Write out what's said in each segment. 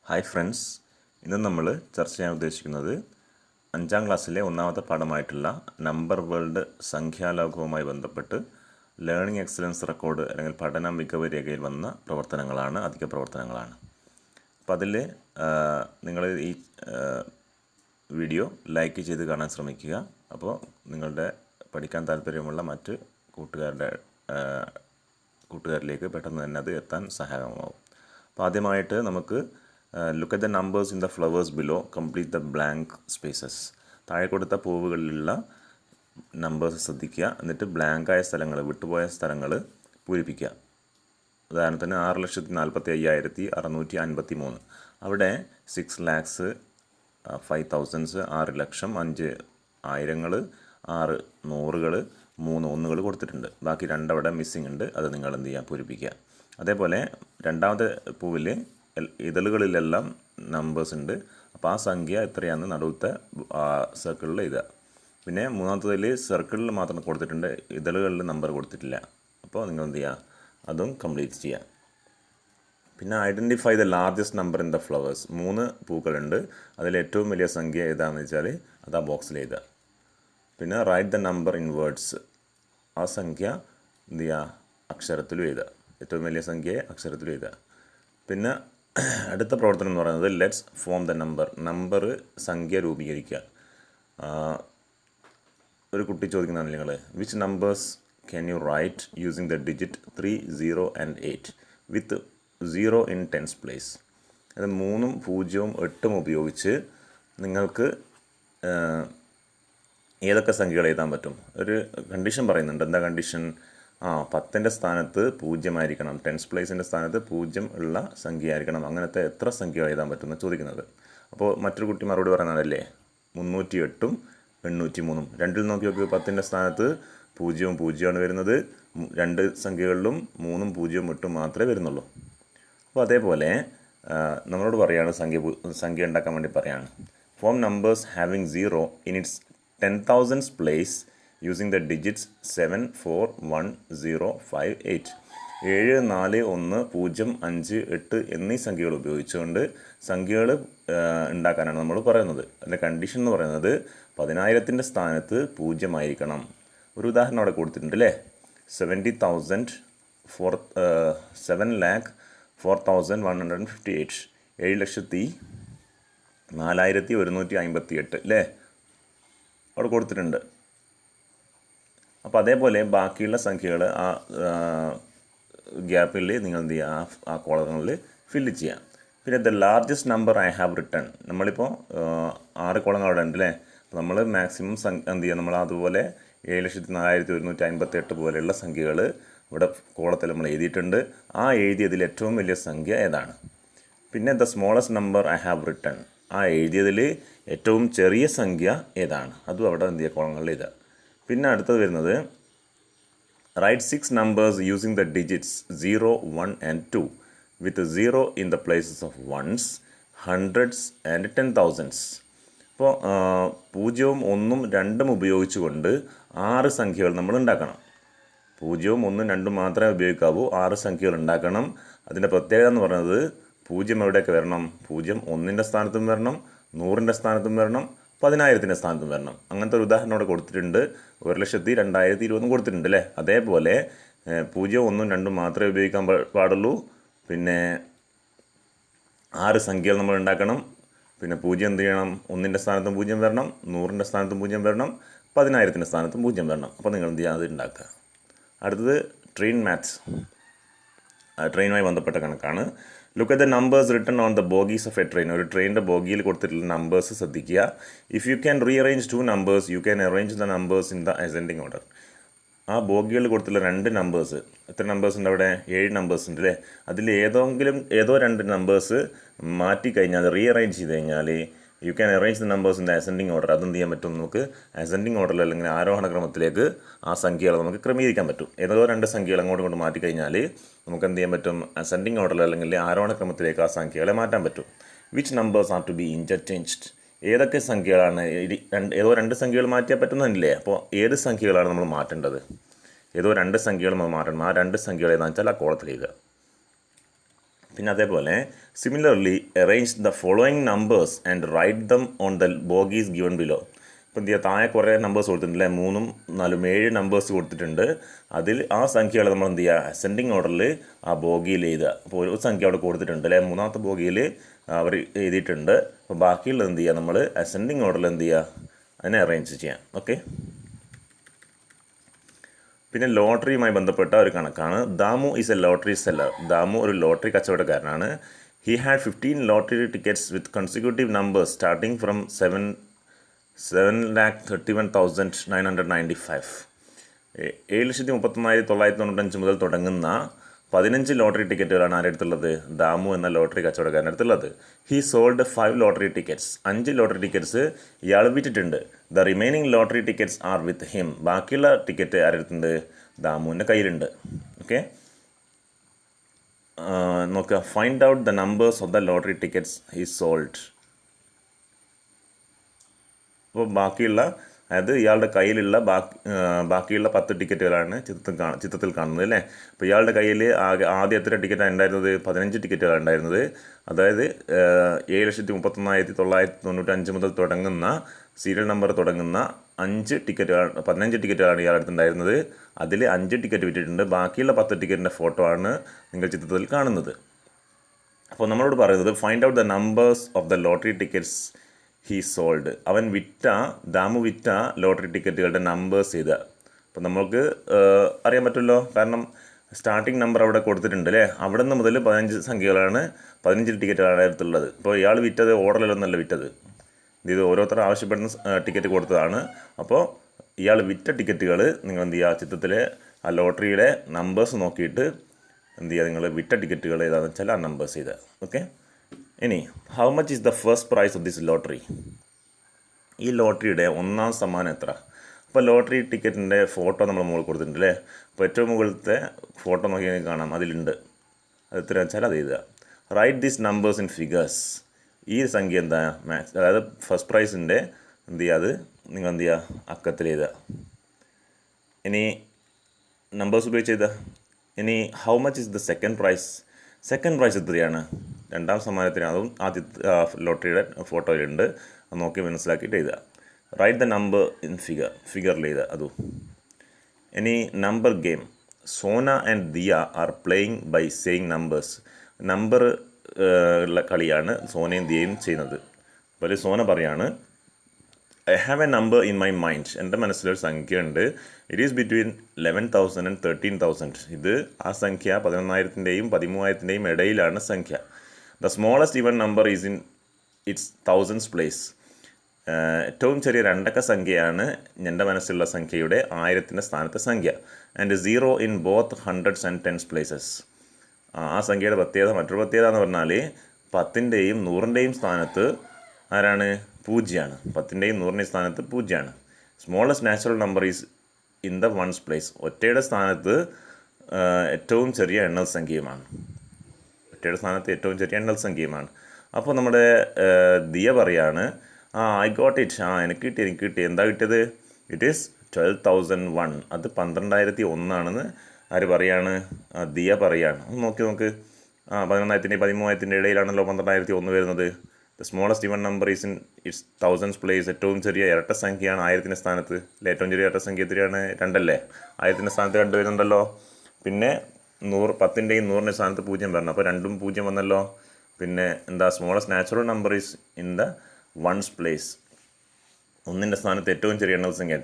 Hi friends, ഇന്ന് നമ്മൾ ചർച്ച ചെയ്യാൻ ഉദ്ദേശിക്കുന്നത് 5ാം ക്ലാസ്സിലെ ഒന്നാമത്തെ പാഠമായിട്ടുള്ള നമ്പർ വേൾഡ് സംഖ്യാലോകവുമായി ബന്ധപ്പെട്ട് ലേണിംഗ് എക്സലൻസ് റെക്കോർഡ് അല്ലെങ്കിൽ പഠന മികവ് രേഖയിൽ വന്ന പ്രവർത്തനങ്ങളാണ്, അധിക പ്രവർത്തനങ്ങളാണ്. അപ്പോൾ അതിൽ നിങ്ങൾ ഈ വീഡിയോ ലൈക്ക് ചെയ്ത് കാണാൻ ശ്രമിക്കുക. അപ്പോൾ നിങ്ങളുടെ പഠിക്കാൻ താല്പര്യമുള്ള മറ്റ് കൂട്ടുകാരിലേക്ക് പെട്ടെന്ന് തന്നെ അത് എത്താൻ സഹായകമാവും. അപ്പോൾ ആദ്യമായിട്ട് നമുക്ക് look at the numbers in the flowers below, complete the blank spaces. താഴെ കൊടുത്ത പൂവുകളിലുള്ള നമ്പേഴ്സ് ശ്രദ്ധിക്കുക, എന്നിട്ട് ബ്ലാങ്കായ സ്ഥലങ്ങൾ, വിട്ടുപോയ സ്ഥലങ്ങൾ പൂരിപ്പിക്കുക. ഉദാഹരണത്തിന് 6,45,653. അവിടെ 6 lakhs, 5 thousands, 6 ലക്ഷം, 5 ആയിരങ്ങൾ, 6 നൂറുകൾ, 3 ഒന്നുകൾ കൊടുത്തിട്ടുണ്ട്. ബാക്കി 2 അവിടെ മിസ്സിംഗ് ഉണ്ട്, അത് നിങ്ങൾ എന്ത് ചെയ്യുക, പൂരിപ്പിക്കുക. അതേപോലെ രണ്ടാമത്തെ പൂവിൽ ഇതളുകളിലെല്ലാം നമ്പേഴ്സ് ഉണ്ട്. അപ്പോൾ ആ സംഖ്യ എത്രയാണെന്ന് നടുവത്തെ സർക്കിളിൽ എഴുതുക. പിന്നെ മൂന്നാമത്തതിൽ സർക്കിളിൽ മാത്രം കൊടുത്തിട്ടുണ്ട്, ഇതളുകളിൽ നമ്പർ കൊടുത്തിട്ടില്ല. അപ്പോൾ നിങ്ങൾ എന്ത് ചെയ്യുക, അതും കംപ്ലീറ്റ് ചെയ്യുക. പിന്നെ identify the largest number in the flowers. 3 പൂക്കളുണ്ട്, അതിൽ ഏറ്റവും വലിയ സംഖ്യ ഏതാണെന്ന് വെച്ചാൽ അത് ആ ബോക്സിൽ എഴുതുക. പിന്നെ write the number in words. ആ സംഖ്യ എന്ത് ചെയ്യുക, അക്ഷരത്തിലും എഴുതുക. ഏറ്റവും വലിയ സംഖ്യയെ അക്ഷരത്തിലും എഴുതുക. പിന്നെ അടുത്ത പ്രവർത്തനം എന്ന് പറയുന്നത് ലെറ്റ്സ് ഫോം ദ നമ്പർ സംഖ്യ രൂപീകരിക്കുക. ഒരു കുട്ടി ചോദിക്കുന്നതാണ് നിങ്ങൾ, which numbers can you write using the digit 3, 0 and 8 വിത്ത് 0 in tens place. അത് 3, 0, 8 ഉപയോഗിച്ച് നിങ്ങൾക്ക് ഏതൊക്കെ സംഖ്യകൾ എഴുതാൻ പറ്റും? ഒരു കണ്ടീഷൻ പറയുന്നുണ്ട്. എന്താ കണ്ടീഷൻ? 10ൻ്റെ സ്ഥാനത്ത് 0 ആയിരിക്കണം, ടെൻസ് പ്ലേസിൻ്റെ സ്ഥാനത്ത് 0 ഉള്ള സംഖ്യ ആയിരിക്കണം. അങ്ങനത്തെ എത്ര സംഖ്യകൾ എഴുതാൻ പറ്റുമെന്ന് ചോദിക്കുന്നത്. അപ്പോൾ മറ്റൊരു കുട്ടി മറുപടി പറയുന്നതല്ലേ, 308ഉം 803. രണ്ടിൽ നോക്കി നോക്കി, 10ൻ്റെ സ്ഥാനത്ത് 0, 0 ആണ് വരുന്നത്. 2 സംഖ്യകളിലും 3, 0, 8 മാത്രമേ വരുന്നുള്ളൂ. അപ്പോൾ അതേപോലെ നമ്മളോട് പറയുകയാണ്, സംഖ്യ ഉണ്ടാക്കാൻ വേണ്ടി പറയുകയാണ്. Form numbers having 0 in its 10,000s place using the digits 7, 4, 1, 0, 5, 8. 7, 4, 1, 0, 5, 8 എന്നീ സംഖ്യകൾ ഉപയോഗിച്ചുകൊണ്ട് സംഖ്യകൾ ഉണ്ടാക്കാനാണ് നമ്മൾ പറയുന്നത്. അതിൻ്റെ കണ്ടീഷൻ എന്ന് പറയുന്നത് 10,000ൻ്റെ സ്ഥാനത്ത് 0 ആയിരിക്കണം. ഒരു ഉദാഹരണം അവിടെ കൊടുത്തിട്ടുണ്ട് അല്ലേ, 70,000 7,04,158. 7,04,158 അല്ലേ, അവിടെ കൊടുത്തിട്ടുണ്ട്. അപ്പോൾ അതേപോലെ ബാക്കിയുള്ള സംഖ്യകൾ ആ ഗ്യാപ്പിൽ നിങ്ങൾ എന്ത് ചെയ്യുക, ആ കോളങ്ങളിൽ ഫില്ല് ചെയ്യാം. പിന്നെ the largest number I have written. നമ്മളിപ്പോൾ 6 കോളങ്ങൾ അവിടെ ഉണ്ട് അല്ലേ. അപ്പോൾ നമ്മൾ മാക്സിമം എന്ത് ചെയ്യുക, നമ്മൾ അതുപോലെ 7,04,158 പോലെയുള്ള സംഖ്യകൾ ഇവിടെ കോളത്തിൽ നമ്മൾ എഴുതിയിട്ടുണ്ട്. ആ എഴുതിയതിൽ ഏറ്റവും വലിയ സംഖ്യ ഏതാണ്? പിന്നെ the smallest number I have written. ആ എഴുതിയതിൽ ഏറ്റവും ചെറിയ സംഖ്യ ഏതാണ്? അതും അവിടെ എന്ത് ചെയ്യുക, കോളങ്ങളിൽ എഴുതുക. പിന്നെ അടുത്തത് വരുന്നത് write 6 numbers using the digits 0, 1 and 2 വിത്ത് 0 in the places of ones, hundreds and 10,000s. ഇപ്പോൾ 0, 1, 2 ഉപയോഗിച്ചുകൊണ്ട് 6 സംഖ്യകൾ നമ്മൾ ഉണ്ടാക്കണം. 0, 1, 2 മാത്രമേ ഉപയോഗിക്കാവൂ, 6 സംഖ്യകൾ ഉണ്ടാക്കണം. അതിൻ്റെ പ്രത്യേകത എന്ന് പറയുന്നത് 0 എവിടെയൊക്കെ വരണം? 0 1ൻ്റെ സ്ഥാനത്തും വരണം, 100ൻ്റെ സ്ഥാനത്തും വരണം, 10,000ൻ്റെ സ്ഥാനത്തും വരണം. അങ്ങനത്തെ ഒരു ഉദാഹരണം ഇവിടെ കൊടുത്തിട്ടുണ്ട്. 1,02,2020 കൊടുത്തിട്ടുണ്ട് അല്ലേ. അതേപോലെ 0, 1, 2 മാത്രമേ ഉപയോഗിക്കാൻ പാടുള്ളൂ. പിന്നെ 6 സംഖ്യകൾ നമ്മൾ ഉണ്ടാക്കണം. പിന്നെ 0 എന്ത് ചെയ്യണം? 1ൻ്റെ സ്ഥാനത്തും 0 വരണം, 100ൻ്റെ സ്ഥാനത്തും 0 വരണം, 10,000ൻ്റെ സ്ഥാനത്തും 0 വരണം. അപ്പോൾ നിങ്ങൾ എന്ത് ചെയ്യുക, അത് ഉണ്ടാക്കുക. അടുത്തത് ട്രെയിൻ മാത്സ്. ട്രെയിനുമായി ബന്ധപ്പെട്ട കണക്കാണ്. Look at the numbers written on the bogies of a train. ഒരു ട്രെയിനിൻ്റെ ബോഗിയിൽ കൊടുത്തിട്ടുള്ള നമ്പേഴ്സ് ശ്രദ്ധിക്കുക. If you can rearrange 2 numbers you can arrange the numbers in the ascending order. ആ ബോഗികളിൽ കൊടുത്തിട്ടുള്ള 2 നമ്പേഴ്സ്, എത്ര നമ്പേഴ്സ് ഉണ്ട് അവിടെ? 7 നമ്പേഴ്സ് ഉണ്ട് അല്ലേ. അതിൽ ഏതോ 2 നമ്പേഴ്സ് മാറ്റിക്കഴിഞ്ഞാൽ, റീഅറേഞ്ച് ചെയ്ത് കഴിഞ്ഞാൽ U can arrange the numbers in the ascending order. അതെന്ത് ചെയ്യാൻ പറ്റും? നമുക്ക് അസെൻഡിങ് ഓർഡറിൽ അല്ലെങ്കിൽ ആരോഹണ ക്രമത്തിലേക്ക് ആ സംഖ്യകൾ നമുക്ക് ക്രമീകരിക്കാൻ പറ്റും. ഏതോ 2 സംഖ്യകൾ അങ്ങോട്ട് മാറ്റിക്കഴിഞ്ഞാൽ നമുക്ക് എന്ത് ചെയ്യാൻ പറ്റും? അസെൻഡിങ് ഓർഡറിൽ അല്ലെങ്കിൽ ആരോഹണ ക്രമത്തിലേക്ക് ആ സംഖ്യകളെ മാറ്റാൻ പറ്റും. Which numbers are to be interchanged. ഏതൊക്കെ സംഖ്യകളാണ്? ഏതോ 2 സംഖ്യകൾ മാറ്റിയാൽ പറ്റുന്നതല്ലേ. അപ്പോൾ ഏത് സംഖ്യകളാണ് നമ്മൾ മാറ്റേണ്ടത്? ഏതോ 2 സംഖ്യകൾ നമ്മൾ മാറ്റണം. ആ 2 സംഖ്യകൾ ഏതാണെന്ന് വെച്ചാൽ ആ കോളത്തിൽ എഴുതുക. പിന്നെ അതേപോലെ similarly arrange the following numbers and write them on the bogies given below. ഇപ്പം എന്ത് ചെയ്യുക, താഴെ കുറേ നമ്പേഴ്സ് കൊടുത്തിട്ടുണ്ട്, 3, 4, 7 നമ്പേഴ്സ് കൊടുത്തിട്ടുണ്ട്. അതിൽ ആ സംഖ്യകൾ നമ്മൾ എന്ത് ചെയ്യുക, അസെൻഡിങ് ഓർഡറിൽ ആ ബോഗിയിൽ എഴുതുക. അപ്പോൾ ഒരു സംഖ്യ അവിടെ കൊടുത്തിട്ടുണ്ട് അല്ലേ, 3ാമത്തെ ബോഗിയിൽ അവർ എഴുതിയിട്ടുണ്ട്. അപ്പോൾ ബാക്കിയുള്ളത് എന്ത് ചെയ്യുക, നമ്മൾ അസെൻഡിങ് ഓർഡറിൽ എന്ത് ചെയ്യുക, അതിനെ അറേഞ്ച് ചെയ്യാം. ഓക്കെ. പിന്നെ ലോട്ടറിയുമായി ബന്ധപ്പെട്ട ഒരു കണക്കാണ്. Damu is a lottery seller. Damu ഒരു ലോട്ടറി കച്ചവടക്കാരനാണ്. He had 15 lottery tickets with consecutive numbers starting from 7,31,995. 7,31,995 മുതൽ തുടങ്ങുന്ന 15 ലോട്ടറി ടിക്കറ്റുകളാണ് ആരുടെ അടുത്തുള്ളത്, ദാമു എന്ന ലോട്ടറി കച്ചവടക്കാരൻ്റെ അടുത്തുള്ളത്. He sold 5 lottery tickets. 5 lottery tickets ഇയാൾ വിറ്റിട്ടുണ്ട്. The remaining lottery tickets are with him. ബാക്കിയുള്ള ടിക്കറ്റ് ആരുടെ അടുത്തുണ്ട്, ദാമുവിൻ്റെ കയ്യിലുണ്ട്. ഓക്കെ, നോക്കുക. Find out the numbers of the lottery tickets he sold. അപ്പോൾ ബാക്കിയുള്ള, അതായത് ഇയാളുടെ കയ്യിലുള്ള ബാക്കിയുള്ള 10 ടിക്കറ്റുകളാണ് ചിത്രത്തിൽ കാണുന്നത് അല്ലേ. അപ്പോൾ ഇയാളുടെ കയ്യിൽ ആദ്യം എത്ര ടിക്കറ്റാണ് ഉണ്ടായിരുന്നത്, 15 ടിക്കറ്റുകളാണ് ഉണ്ടായിരുന്നത്. അതായത് 7,31,995 മുതൽ തുടങ്ങുന്ന സീരിയൽ നമ്പർ തുടങ്ങുന്ന 15 ടിക്കറ്റുകളാണ് ഇയാളുടെ അടുത്തുണ്ടായിരുന്നത്. അതിൽ 5 ടിക്കറ്റ് വിറ്റിട്ടുണ്ട്. ബാക്കിയുള്ള 10 ടിക്കറ്റിൻ്റെ ഫോട്ടോ ആണ് നിങ്ങൾ ചിത്രത്തിൽ കാണുന്നത്. അപ്പോൾ നമ്മളോട് പറയുന്നത് find out the numbers of the lottery tickets he sold. Damu വിറ്റ ലോട്ടറി ടിക്കറ്റുകളുടെ നമ്പേഴ്സ് ചെയ്ത. അപ്പോൾ നമുക്ക് അറിയാൻ പറ്റുമല്ലോ, കാരണം സ്റ്റാർട്ടിങ് നമ്പർ അവിടെ കൊടുത്തിട്ടുണ്ട് അല്ലേ. അവിടെ നിന്ന് മുതൽ 15 സംഖ്യകളാണ്, 15 ടിക്കറ്റുകളാണ് അടുത്തുള്ളത്. അപ്പോൾ ഇയാൾ വിറ്റത് ഓർഡറിലൊന്നല്ല വിറ്റത്, ഇത് ഓരോരുത്തർ ആവശ്യപ്പെടുന്ന ടിക്കറ്റ് കൊടുത്തതാണ്. അപ്പോൾ ഇയാൾ വിറ്റ ടിക്കറ്റുകൾ നിങ്ങൾ എന്ത് ചെയ്യുക, ചിത്രത്തിലെ ആ ലോട്ടറിയുടെ നമ്പേഴ്സ് നോക്കിയിട്ട് എന്ത് ചെയ്യുക, നിങ്ങൾ വിറ്റ ടിക്കറ്റുകൾ ഏതാണെന്ന് വെച്ചാൽ ആ നമ്പേഴ്സ് ചെയ്ത്. ഓക്കെ. ഇനി how much is the first prize of this lottery. ഈ ലോട്ടറിയുടെ 1ാം സമ്മാനം എത്ര. അപ്പോൾ ലോട്ടറി ടിക്കറ്റിൻ്റെ ഫോട്ടോ നമ്മൾ മുകളിൽ കൊടുത്തിട്ടുണ്ട് അല്ലേ. അപ്പോൾ ഏറ്റവും മുകളിലത്തെ ഫോട്ടോ നോക്കി കാണാം, അതിലുണ്ട്. അത് എത്ര വെച്ചാൽ അത് എഴുതുക. Write these numbers in figures. ഈ സംഖ്യ എന്താ, മാത്സ്, അതായത് ഫസ്റ്റ് പ്രൈസിൻ്റെ എന്ത് ചെയ്യുക, അത് നിങ്ങൾ എന്ത് ചെയ്യുക, അക്കത്തിൽ എഴുതുക. ഇനി നമ്പേഴ്സ് ഉപയോഗിച്ച് എഴുതുക. ഇനി how much is the second prize. Second prize എത്രയാണ്, 2ാം സമ്മാനത്തിന്. അതും ആദ്യത്തെ ലോട്ടറിയുടെ ഫോട്ടോയിലുണ്ട്, അത് നോക്കി മനസ്സിലാക്കിയിട്ട് എഴുതുക. റൈറ്റ് ദ നമ്പർ ഇൻ ഫിഗറിൽ എഴുതുക അതും. ഇനി number game. Sona and Diya are playing by saying numbers. Number ഉള്ള കളിയാണ് സോനയും ദിയയും ചെയ്യുന്നത്. അപ്പോൾ സോന പറയാണ്, I have a number in my mind. എൻ്റെ മനസ്സിലൊരു സംഖ്യ ഉണ്ട്. It is between 11,000 and 13,000. ഇത് ആ സംഖ്യ 11,000-ൻ്റെയും 13,000-ൻ്റെയും ഇടയിലാണ് സംഖ്യ. The smallest even number is in its thousands place. ഏറ്റവും ചെറിയ 2 അക്ക സംഖ്യയാണ് എൻ്റെ മനസ്സിലുള്ള സംഖ്യയുടെ 1000-ൻ്റെ സ്ഥാനത്തെ സംഖ്യ. And 0 in both 100s and 10s places. ആ സംഖ്യയുടെ മറ്റൊരു പ്രത്യേകത എന്ന് പറഞ്ഞാൽ 10-ൻ്റെയും 100-ൻ്റെയും സ്ഥാനത്ത് ആരാണ്, 0ആണ്. 10-ൻ്റെയും 100-ൻ്റെയും സ്ഥാനത്ത് 0ആണ്. Smallest natural number is in the 1s place. ഒറ്റയുടെ സ്ഥാനത്ത് ഏറ്റവും ചെറിയ എണ്ണൽ സംഖ്യയുമാണ്. അപ്പോൾ നമ്മുടെ ദിയ പറയാണ്, ഐ ഗോട്ട് ഇറ്റ്. എനിക്ക് കിട്ടി. എന്താ കിട്ടിയത്? It is 12,001. അത് 12,001 ആണെന്ന് ആര് പറയാണ്, ദിയ പറയാണ്. ഒന്ന് നോക്ക്. 11,000-ൻ്റെയും 13,000-ൻ്റെ ഇടയിലാണല്ലോ 12,001 വരുന്നത്. The smallest even number is in its thousands place. ഏറ്റവും ചെറിയ ഇരട്ട സംഖ്യയാണ് 1000-ൻ്റെ സ്ഥാനത്ത്. ഏറ്റവും ചെറിയ ഇരട്ട സംഖ്യ എത്രയാണ്? 2 അല്ലേ. 1000-ൻ്റെ സ്ഥാനത്ത് 2 വരുന്നുണ്ടല്ലോ. പിന്നെ 10-ൻ്റെയും 100-ൻ്റെയും സ്ഥാനത്ത് 0 വരണം. അപ്പോൾ 2ഉം 0 വന്നല്ലോ. പിന്നെ എന്താ, smallest natural number is in the 1s place. 1-ൻ്റെ സ്ഥാനത്ത് ഏറ്റവും ചെറിയ എണ്ണൽ സംഖ്യ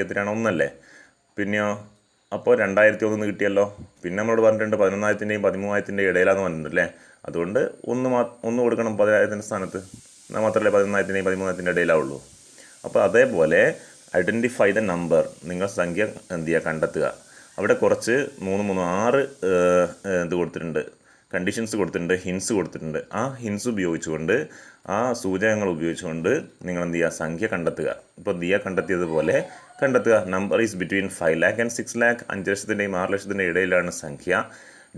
എത്രയാണ്? 1 അല്ലേ. പിന്നെയോ, അപ്പോൾ 2001 കിട്ടിയല്ലോ. പിന്നെ നമ്മളോട് പറഞ്ഞിട്ടുണ്ട് 11,000-ൻ്റെയും 13,000-ൻ്റെയും ഇടയിലാണെന്ന് പറഞ്ഞിട്ടുണ്ട് അല്ലേ. അതുകൊണ്ട് 1 കൊടുക്കണം 10,000-ൻ്റെ സ്ഥാനത്ത്. എന്നാൽ മാത്രമല്ലേ 11,000-ൻ്റെയും 13,000-ൻ്റെ ഇടയിലാവുള്ളൂ. അപ്പോൾ അതേപോലെ ഐഡൻറ്റിഫൈ ദ നമ്പർ. നിങ്ങൾ സംഖ്യ എന്ത് ചെയ്യുക, കണ്ടെത്തുക. അവിടെ കുറച്ച് 6 ഇത് കൊടുത്തിട്ടുണ്ട്, കണ്ടീഷൻസ് കൊടുത്തിട്ടുണ്ട്, ഹിൻസ് കൊടുത്തിട്ടുണ്ട്. ആ ഹിൻസ് ഉപയോഗിച്ചുകൊണ്ട്, ആ സൂചകങ്ങൾ ഉപയോഗിച്ചുകൊണ്ട് നിങ്ങൾ എന്ത് ചെയ്യുക, സംഖ്യ കണ്ടെത്തുക. ഇപ്പോൾ ദിയ കണ്ടെത്തിയതുപോലെ കണ്ടെത്തുക. Number is between 5 lakh and 6 lakh. 5 ലക്ഷത്തിൻ്റെയും 6 ലക്ഷത്തിൻ്റെയും ഇടയിലാണ് സംഖ്യ.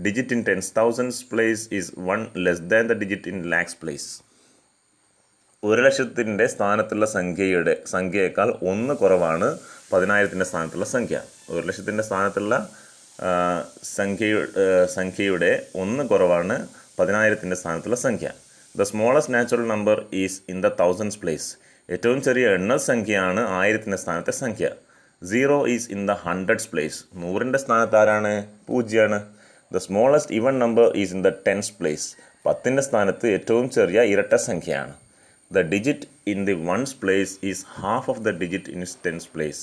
Digit in 10,000s place is 1 less than the digit in lakhs place. 1,00,000-ൻ്റെ സ്ഥാനത്തുള്ള സംഖ്യയേക്കാൾ 1 കുറവാണ് 10,000-ൻ്റെ സ്ഥാനത്തുള്ള സംഖ്യ. 1,00,000-ൻ്റെ സ്ഥാനത്തുള്ള സംഖ്യയുടെ 1 കുറവാണ് 10,000-ൻ്റെ സ്ഥാനത്തുള്ള സംഖ്യ. The smallest natural number is in the thousands place. ഏറ്റവും ചെറിയ എണ്ണൽ സംഖ്യയാണ് 1000-ൻ്റെ സ്ഥാനത്തെ സംഖ്യ. 0 is in the hundreds place. 100-ൻ്റെ സ്ഥാനത്ത് ആരാണ്? 0ആണ്. The smallest even number is in the tens place. 10-ൻ്റെ സ്ഥാനത്ത് ഏറ്റവും ചെറിയ ഇരട്ട സംഖ്യയാണ്. The digit in the ones place is half of the digit in tens place.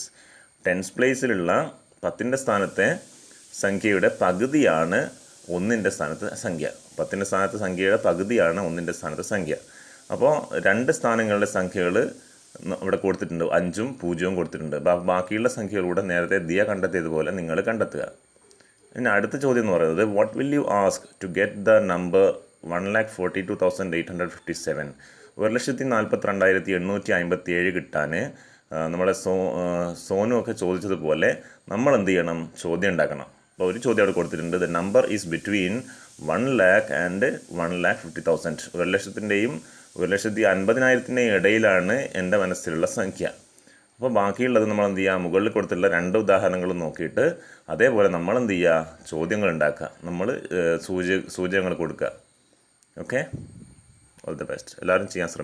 Tens പ്ലേസിലുള്ള 10-ൻ്റെ സ്ഥാനത്തെ സംഖ്യയുടെ പകുതിയാണ് 1-ൻ്റെ സ്ഥാനത്തെ സംഖ്യ. 10-ൻ്റെ സ്ഥാനത്തെ സംഖ്യയുടെ പകുതിയാണ് 1-ൻ്റെ സ്ഥാനത്തെ സംഖ്യ. അപ്പോൾ 2 സ്ഥാനങ്ങളുടെ സംഖ്യകൾ ഇവിടെ കൊടുത്തിട്ടുണ്ട്, 5ഉം 0ഉം കൊടുത്തിട്ടുണ്ട്. ബാക്കിയുള്ള സംഖ്യകളുടെ നേരത്തെ ദിയ കണ്ടെത്തിയതുപോലെ നിങ്ങൾ കണ്ടെത്തുക. ഇനി അടുത്ത ചോദ്യം എന്ന് പറയുന്നത്, what will you ask to get the number 1,42,857? 1,42,857 കിട്ടാൻ നമ്മളെ സോനു ഒക്കെ ചോദിച്ചതുപോലെ നമ്മൾ എന്ത് ചെയ്യണം? ചോദ്യം ഉണ്ടാക്കണം. അപ്പോൾ ഒരു ചോദ്യം അവിടെ കൊടുത്തിട്ടുണ്ട്, the number is between 1 lakh and 1,50,000. 1,00,000-ൻ്റെയും 1,50,000 ഇടയിലാണ് എൻ്റെ മനസ്സിലുള്ള സംഖ്യ. അപ്പോൾ ബാക്കിയുള്ളത് നമ്മൾ എന്ത് ചെയ്യുക? മുകളിൽ കൊടുത്തുള്ള 2 ഉദാഹരണങ്ങളും നോക്കിയിട്ട് അതേപോലെ നമ്മൾ എന്ത് ചെയ്യുക? ചോദ്യങ്ങൾ ഉണ്ടാക്കുക. നമ്മൾ സൂചകങ്ങൾ കൊടുക്കുക. Okay, all the best. എല്ലാവരും ചെയ്യാൻ ശ്രമിക്കുക.